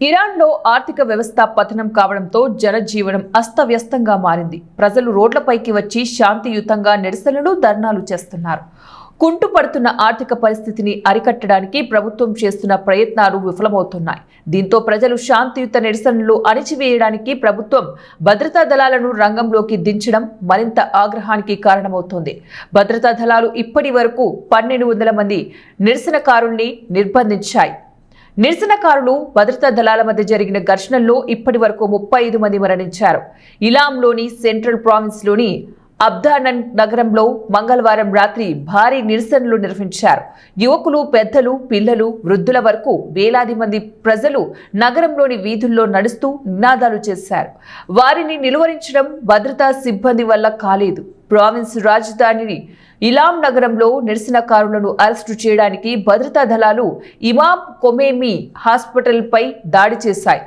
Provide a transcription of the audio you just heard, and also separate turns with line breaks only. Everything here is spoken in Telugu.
ఇరాన్లో ఆర్థిక వ్యవస్థ పతనం కావడంతో జనజీవనం అస్తవ్యస్తంగా మారింది. ప్రజలు రోడ్లపైకి వచ్చి శాంతియుతంగా నిరసనలు, ధర్నాలు చేస్తున్నారు. కుంటుపడుతున్న ఆర్థిక పరిస్థితిని అరికట్టడానికి ప్రభుత్వం చేస్తున్న ప్రయత్నాలు విఫలమవుతున్నాయి. దీంతో ప్రజలు శాంతియుత నిరసనలు అణిచివేయడానికి ప్రభుత్వం భద్రతా దళాలను రంగంలోకి దించడం మరింత ఆగ్రహానికి కారణమవుతోంది. భద్రతా దళాలు ఇప్పటి వరకు 1200 మంది నిరసనకారుల్ని నిర్బంధించాయి. నిరసనకారులు, భద్రతా దళాల మధ్య జరిగిన ఘర్షణల్లో ఇప్పటి వరకు 35 మంది మరణించారు. ఇలాంలోని సెంట్రల్ ప్రావిన్స్లోని అబ్దానన్ నగరంలో మంగళవారం రాత్రి భారీ నిరసనలు నిర్వహించారు. యువకులు, పెద్దలు, పిల్లలు, వృద్ధుల వరకు వేలాది మంది ప్రజలు నగరంలోని వీధుల్లో నడుస్తూ నినాదాలు చేశారు. వారిని నిలువరించడం భద్రతా సిబ్బంది వల్ల కాలేదు. ప్రావిన్స్ రాజధాని ఇలాం నగరంలో నిరసనకారులను అరెస్టు చేయడానికి భద్రతా దళాలు ఇమామ్ కొమేమి హాస్పిటల్పై దాడి చేశాయి.